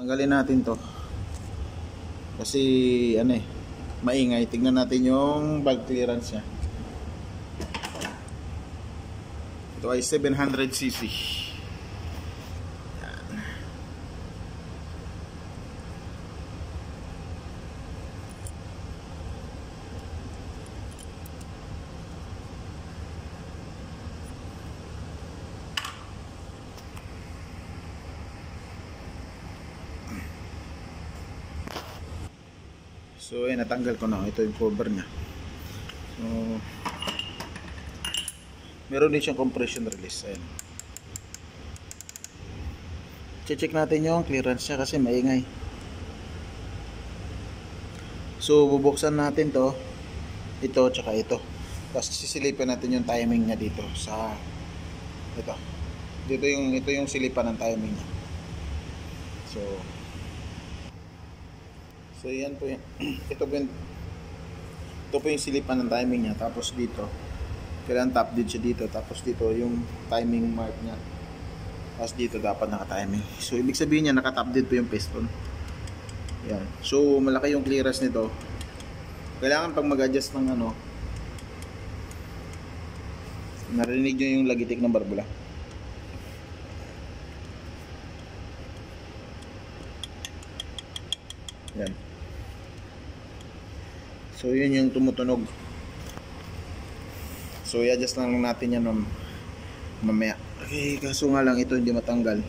Tanggalin natin to. Kasi ano eh, maingay. Tingnan natin yung valve clearance nya. Ito ay 700cc. So ayan, natanggal ko na. Ito yung cover nya. So meron din siyang compression release. Ayan. Check natin yung clearance nya kasi maingay. So bubuksan natin to. Ito tsaka ito. Tapos sisilipin natin yung timing nya dito sa ito. Ito yung silipan ng timing nya. So yan po yan. Ito po yung silipan ng timing niya. Tapos dito, kailangan top din siya dito. Tapos dito yung timing mark niya. Tapos dito dapat naka-timing. So ibig sabihin niya naka-top din po yung piston. Yan. So malaki yung clearance nito. Kailangan pag mag-adjust ng ano, narinig nyo yung lagitik ng barbula. Yan. So yun yung tumutunog. So i-adjust lang natin yan mamaya. Okay, kaso nga lang ito hindi matanggal.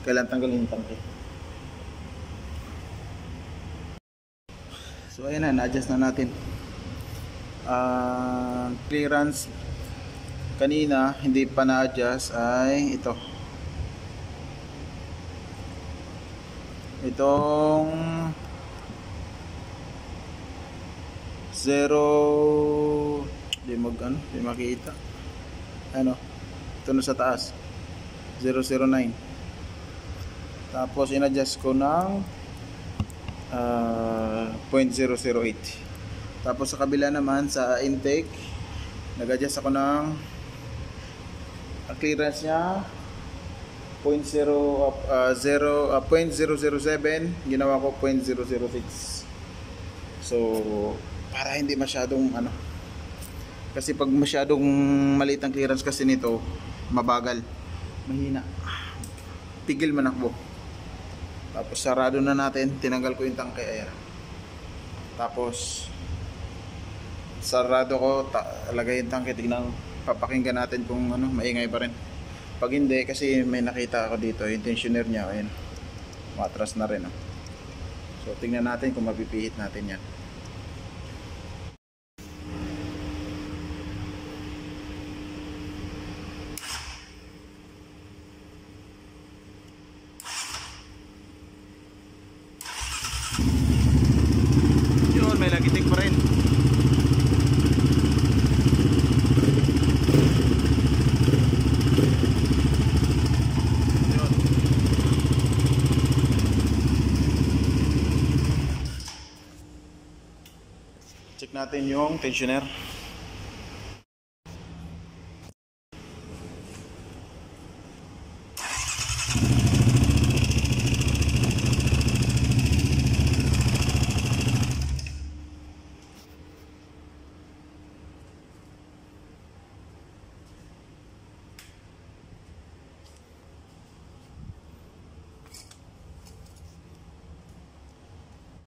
Kailangan tanggalin yung tangke. So ayan na, na-adjust na natin. Clearance kanina hindi pa na-adjust ay ito. Itong 0 di makita ano, ito na sa taas 009. Tapos in-adjust ko ng 0.008. Tapos sa kabila naman sa intake nag-adjust ako ng clearance nya 0.007, ginawa ko 0.006. So para hindi masyadong ano, kasi pag masyadong maliit ang clearance kasi nito, mabagal, mahina, pigil manakbo. Tapos sarado na natin, tinanggal ko yung tangke. Ayan. Tapos sarado ko, lagay yung tangke. Tignan, papakinggan natin kung ano, maingay pa rin. Pag hindi, kasi may nakita ako dito, yung tensioner nya, ayan, matras na rin. So tingnan natin kung mapipihit natin yan. Yun, may lagitik pa rin. Yun. Check natin yung tensioner.